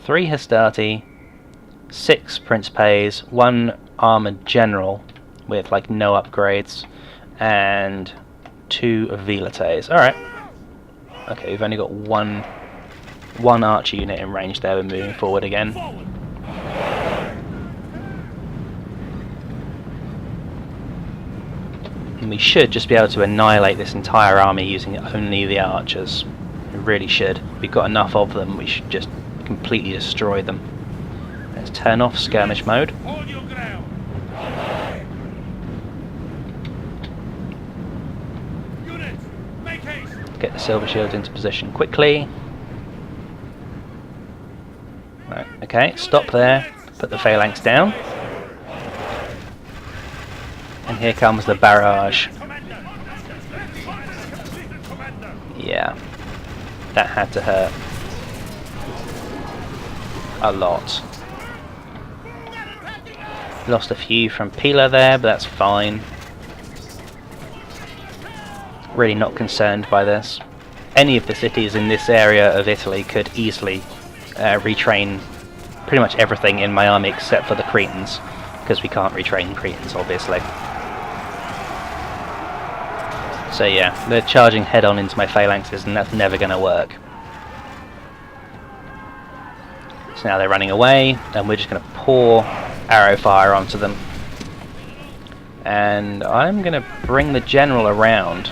3 Hastati, 6 Principes, 1 armoured general with like no upgrades, and 2 Velites. Alright. Okay, we've only got one archer unit in range there. We're moving forward again. And we should just be able to annihilate this entire army using only the archers. We really should. We've got enough of them, we should just completely destroy them. Let's turn off skirmish mode. Hold your ground. Units, make haste. Get the silver shields into position quickly. Right, okay, stop there. Put the phalanx down. And here comes the barrage. Yeah, that had to hurt. A lot. Lost a few from Pila there, but that's fine. Really not concerned by this. Any of the cities in this area of Italy could easily retrain pretty much everything in my army except for the Cretans, because we can't retrain Cretans, obviously. So yeah, they're charging head on into my phalanxes, and that's never going to work. So now they're running away, and we're just going to pour arrow fire onto them. And I'm going to bring the general around.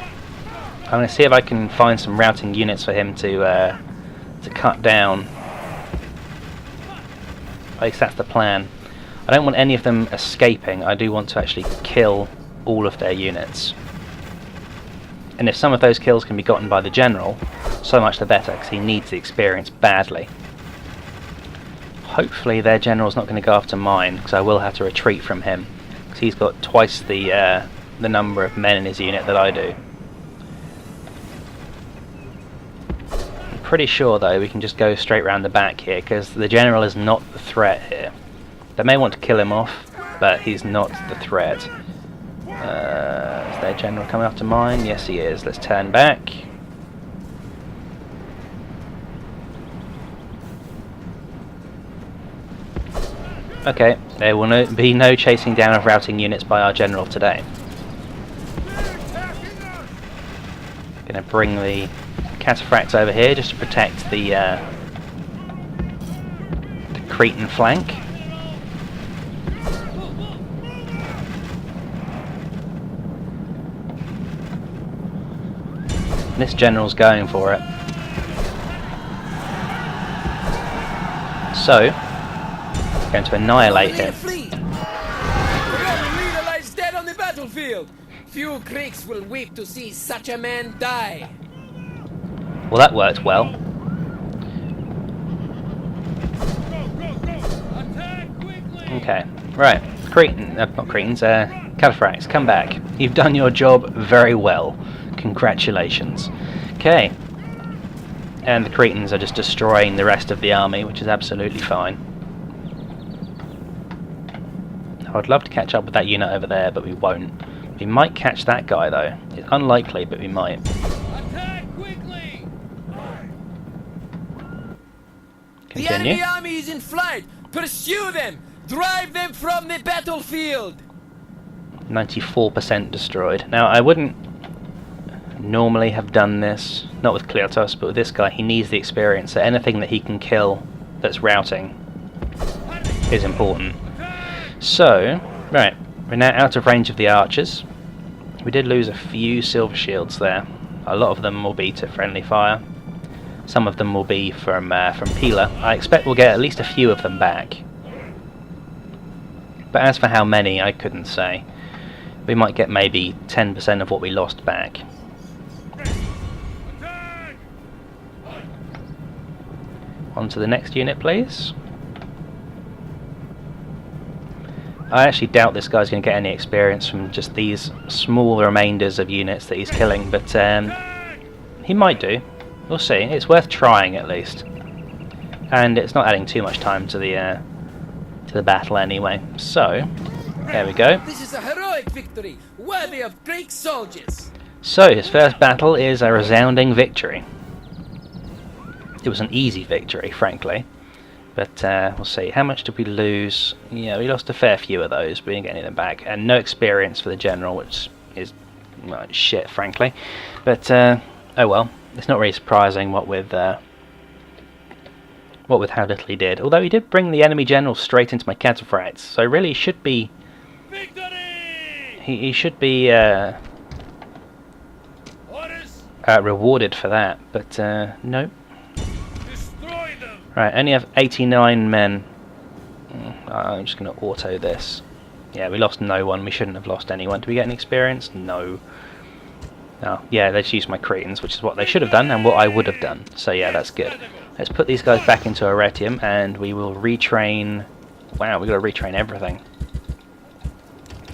I'm going to see if I can find some routing units for him to cut down. At least that's the plan. I don't want any of them escaping. I do want to actually kill all of their units. And if some of those kills can be gotten by the general, so much the better, because he needs the experience badly. Hopefully their general's not going to go after mine, because I will have to retreat from him, because he's got twice the number of men in his unit that I do. I'm pretty sure though we can just go straight round the back here, because the general is not the threat here. They may want to kill him off, but he's not the threat. Is their general coming after mine? Yes he is. Let's turn back. Okay, there will be no chasing down of routing units by our general today. Gonna bring the cataphracts over here just to protect the Cretan flank. This general's going for it. So, going to annihilate him. The Roman leader lies dead on the battlefield. Few Greeks will weep to see such a man die. Well, that worked well. Okay, right. Not Cretans, cataphracts, come back. You've done your job very well. Congratulations. Okay. And the Cretans are just destroying the rest of the army, which is absolutely fine. I would love to catch up with that unit over there, but we won't. We might catch that guy though. It's unlikely, but we might. Attack quickly! The Continue. enemy army is in flight. Pursue them. Drive them from the battlefield. 94% destroyed. Now, I wouldn't normally have done this, not with Cleotos, but with this guy. He needs the experience, so anything that he can kill that's routing is important. So, right, we're now out of range of the archers. We did lose a few silver shields there. A lot of them will be to friendly fire. Some of them will be from Pila. I expect we'll get at least a few of them back. But as for how many, I couldn't say. We might get maybe 10% of what we lost back. On to the next unit, please. I actually doubt this guy's going to get any experience from just these small remainders of units that he's killing, but he might do. We'll see. It's worth trying at least, and it's not adding too much time to the battle anyway. So there we go. This is a heroic victory, worthy of Greek soldiers. So his first battle is a resounding victory. It was an easy victory, frankly. But we'll see. How much did we lose? Yeah, we lost a fair few of those, but we didn't get any of them back. And no experience for the general, which is well, shit, frankly. But oh well. It's not really surprising what with how little he did. Although he did bring the enemy general straight into my cataphracts, so really should be. Victory! He should be rewarded for that. But nope. Right, only have 89 men. I'm just going to auto this. Yeah, we lost no one. We shouldn't have lost anyone. Did we get any experience? No. Oh, yeah, they just used my Cretans, which is what they should have done and what I would have done. So yeah, that's good. Let's put these guys back into Arretium and we will retrain. Wow, we've got to retrain everything.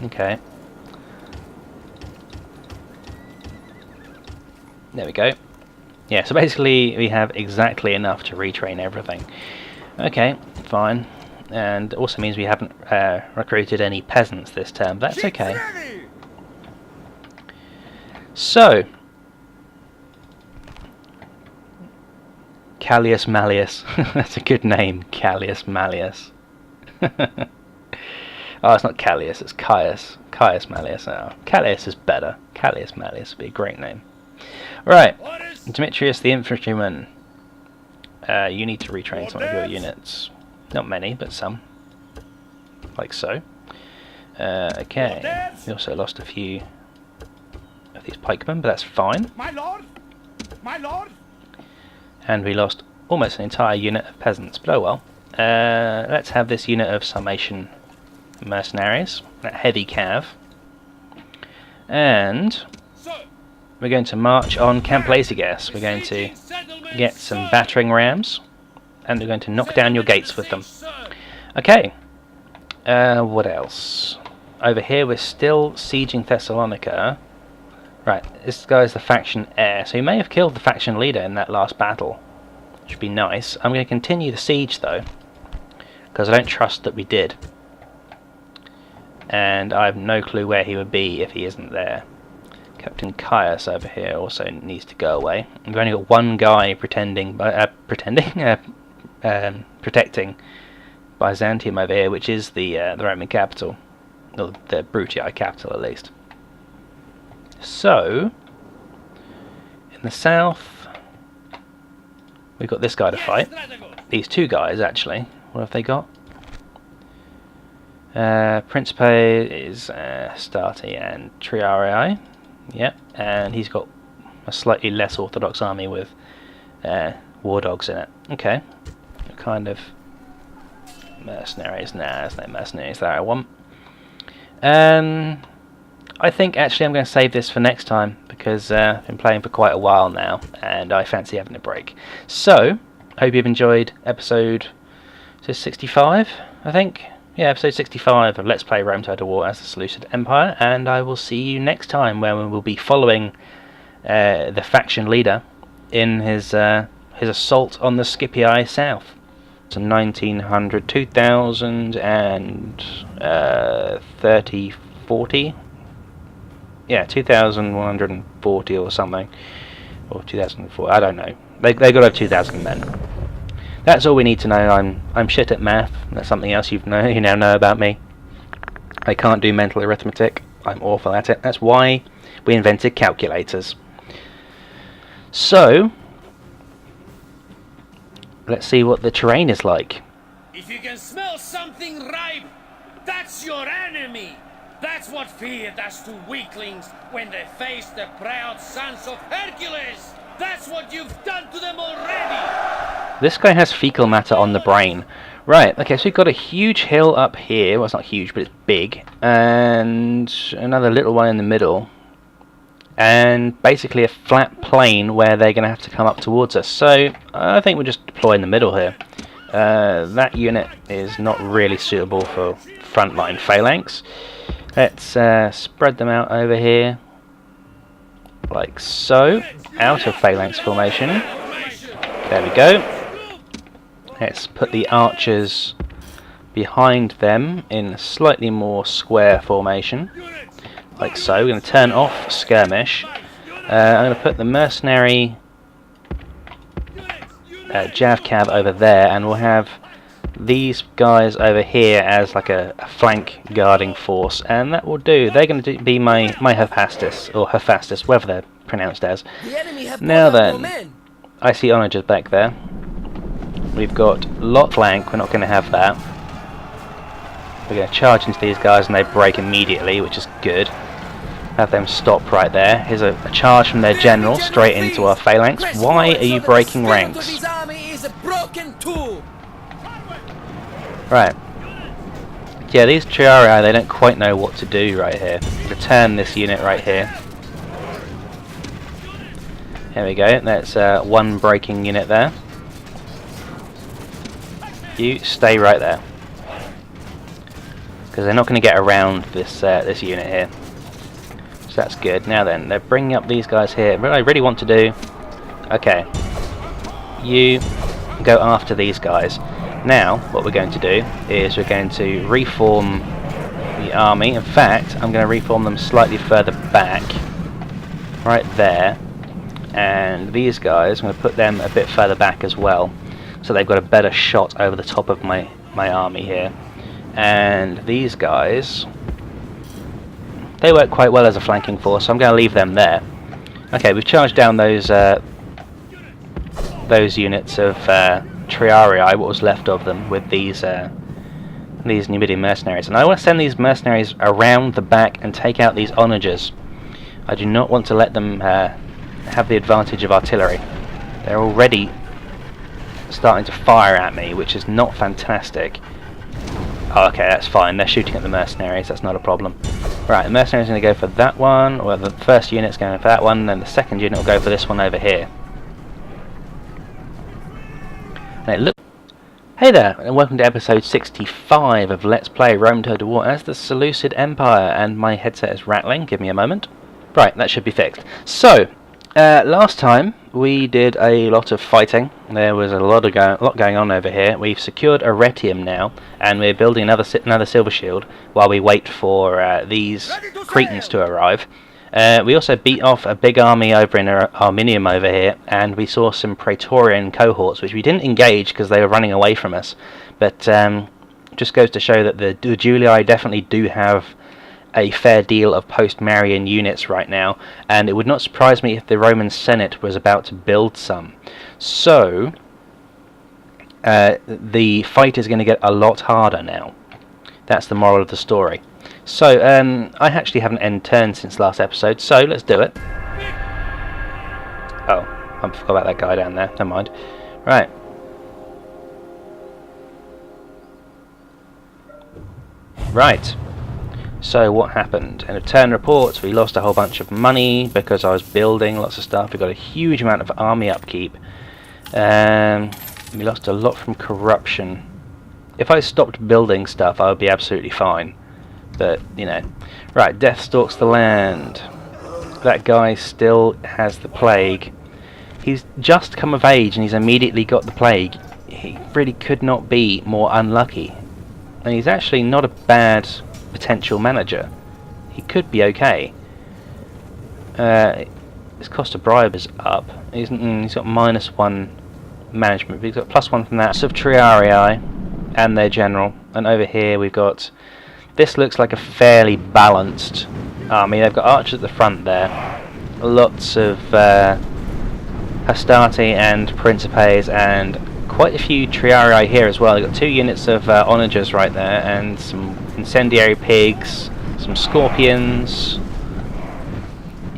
Okay. There we go. Yeah, so basically we have exactly enough to retrain everything. Okay, fine. And also means we haven't recruited any peasants this term. That's okay. So, Callius Malleus. That's a good name, Callius Malleus. Oh, it's not Callius, it's Caius. Caius Malleus. Oh, Callius is better. Callius Malleus would be a great name. Right, Demetrius the infantryman. You need to retrain some of your units. Not many, but some. Like so. Okay. We also lost a few of these pikemen, but that's fine. My lord! My lord! And we lost almost an entire unit of peasants, but oh well. Let's have this unit of Sarmatian mercenaries, that heavy cav. And we're going to march on Camp Lazygas. We're going to get some battering rams, and we're going to knock down your gates with them. Okay. What else? Over here we're still sieging Thessalonica. Right, this guy's the faction heir, so he may have killed the faction leader in that last battle. Which would be nice. I'm going to continue the siege though, because I don't trust that we did. And I have no clue where he would be if he isn't there. Captain Caius over here also needs to go away. We've only got one guy protecting Byzantium over here, which is the Roman capital, or the Brutii capital at least. So, in the south, we've got this guy to fight. These two guys, actually. What have they got? Principe is Stati and Triarii. Yep, and he's got a slightly less orthodox army with war dogs in it. Okay, what kind of mercenaries? Nah, there's no mercenaries that I want. I think actually I'm going to save this for next time because I've been playing for quite a while now and I fancy having a break. So, hope you've enjoyed episode 65, I think. Yeah, episode 65 of Let's Play Rome Total War as the Seleucid Empire, and I will see you next time where we will be following the faction leader in his assault on the Scipii south. So 1900, 2000 and 30, 40? Yeah, 2140 or something. Or 2004, I don't know. They got over 2,000 men. That's all we need to know. I'm shit at math. That's something else you now know about me. I can't do mental arithmetic. I'm awful at it. That's why we invented calculators. So, let's see what the terrain is like. If you can smell something ripe, that's your enemy. That's what fear does to weaklings when they face the proud sons of Hercules. That's what you've done to them already. This guy has fecal matter on the brain. Right, okay, so we've got a huge hill up here. Well, it's not huge, but it's big. And another little one in the middle. And basically a flat plain where they're going to have to come up towards us. So I think we'll just deploy in the middle here. That unit is not really suitable for frontline phalanx. Let's spread them out over here, like so, out of phalanx formation. There we go. Let's put the archers behind them in slightly more square formation, like so. We're going to turn off skirmish. I'm going to put the mercenary Javcav over there, and we'll have these guys over here as like a flank guarding force, and that will do. They're going to be my Hephaestus, or Hephaestus, whatever they're pronounced as. Now then, I see onagers back there. We've got lot flank, we're not going to have that. We're going to charge into these guys and they break immediately, which is good. Have them stop right there. Here's a charge from their general straight into our phalanx. Why are you breaking ranks? Right. Yeah, these Triarii, they don't quite know what to do right here. Return this unit right here. Here we go. That's one breaking unit there. You stay right there, because they're not going to get around this this unit here. So that's good. Now then, they're bringing up these guys here. What I really want to do, okay, you go after these guys. Now, what we're going to do is we're going to reform the army. In fact, I'm going to reform them slightly further back, right there. And these guys, I'm going to put them a bit further back as well, so they've got a better shot over the top of my army here. And these guys, they work quite well as a flanking force, so I'm going to leave them there. Okay, we've charged down those units of Triarii, what was left of them, with these Numidian mercenaries. And I want to send these mercenaries around the back and take out these onagers. I do not want to let them have the advantage of artillery. They're already starting to fire at me, which is not fantastic. Oh, okay, that's fine. They're shooting at the mercenaries. That's not a problem. Right, the mercenaries are going to go for that one, or the first unit's going for that one, and then the second unit will go for this one over here. Now, look. Hey there, and welcome to episode 65 of Let's Play Rome Total War as the Seleucid Empire, and my headset is rattling. Give me a moment. Right, that should be fixed. So, last time we did a lot of fighting. There was a lot going on over here. We've secured Arretium now, and we're building another silver shield while we wait for these Cretans to arrive. We also beat off a big army over in Arminium over here, and we saw some Praetorian cohorts, which we didn't engage because they were running away from us. But just goes to show that the Julii definitely do have a fair deal of post-Marian units right now, and it would not surprise me if the Roman Senate was about to build some. So the fight is going to get a lot harder now. That's the moral of the story. So I actually haven't end turned since last episode, so let's do it. Oh, I forgot about that guy down there. Never mind. Right. Right. So what happened? In a turn reports, we lost a whole bunch of money because I was building lots of stuff. We got a huge amount of army upkeep. We lost a lot from corruption. If I stopped building stuff, I would be absolutely fine. But, you know. Right, death stalks the land. That guy still has the plague. He's just come of age and he's immediately got the plague. He really could not be more unlucky. And he's actually not a bad potential manager. He could be okay. His cost of bribe is up. He's got -1 management, but he's got +1 from that. Of Triarii and their general. And over here we've got... This looks like a fairly balanced army. They've got archers at the front there. Lots of Hastati and Principes, and quite a few Triarii here as well. They've got 2 units of onagers right there, and some incendiary pigs, some scorpions.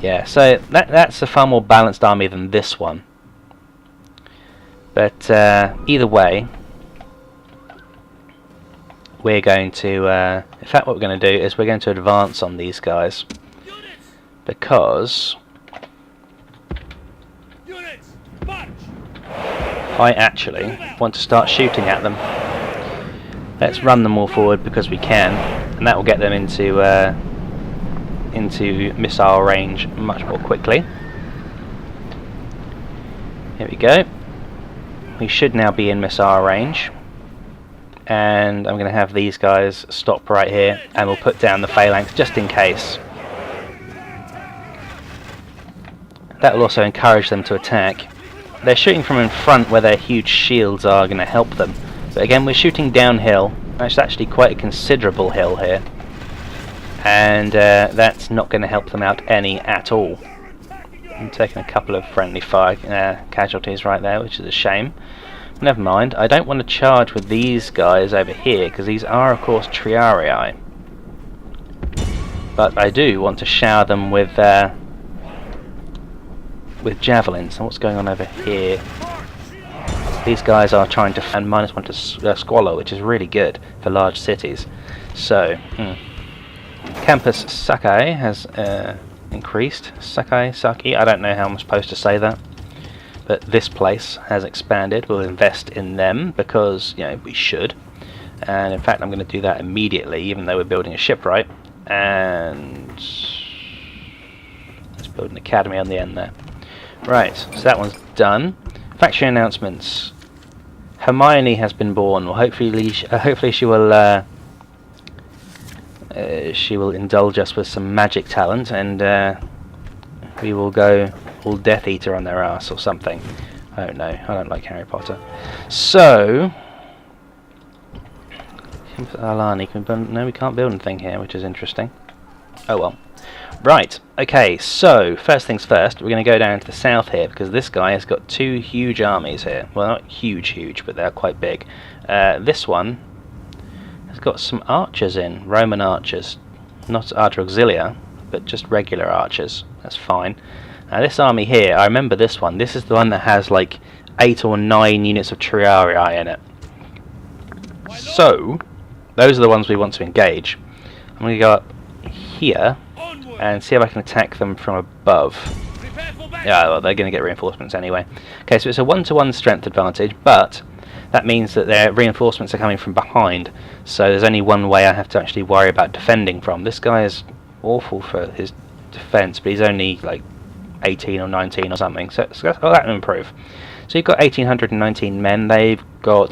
Yeah, so that's a far more balanced army than this one. But either way, we're going to, in fact what we're going to do is we're going to advance on these guys, because I actually want to start shooting at them. Let's run them all forward because we can, and that will get them into missile range much more quickly. Here we go. We should now be in missile range, and I'm going to have these guys stop right here, and we'll put down the phalanx just in case. That will also encourage them to attack. They're shooting from in front where their huge shields are going to help them, but again we're shooting downhill. It's actually quite a considerable hill here, and that's not going to help them out any at all. I'm taking a couple of friendly fire casualties right there, which is a shame. Never mind, I don't want to charge with these guys over here, because these are of course Triarii. But I do want to shower them with javelins. And what's going on over here? These guys are trying to find -1 to Squalor, which is really good for large cities. So, Campus Sakai has increased. Saki, I don't know how I'm supposed to say that. But this place has expanded. We'll invest in them because, you know, we should. And in fact, I'm going to do that immediately, even though we're building a shipwright. And let's build an academy on the end there. Right, so that one's done. Factory announcements. Hermione has been born. Well, hopefully she will indulge us with some magic talent, and we will go all Death Eater on their ass or something. I don't know. I don't like Harry Potter. So, Alani can build. No, we can't build anything here, which is interesting. Oh well. Right. Okay. So first things first, we're going to go down to the south here because this guy has got 2 huge armies here. Well, not huge, but they're quite big. This one has got some archers in, Roman archers, not Archer Auxilia, but just regular archers. That's fine. Now this army here, I remember this one. This is the one that has like 8 or 9 units of Triarii in it. So those are the ones we want to engage. I'm going to go up here and see if I can attack them from above. Yeah, well, they're going to get reinforcements anyway. Okay, so it's a 1-to-1 strength advantage, but that means that their reinforcements are coming from behind, so there's only one way I have to actually worry about defending from. This guy is awful for his defense, but he's only like 18 or 19 or something, so that will improve. So you've got 1,819 men, they've got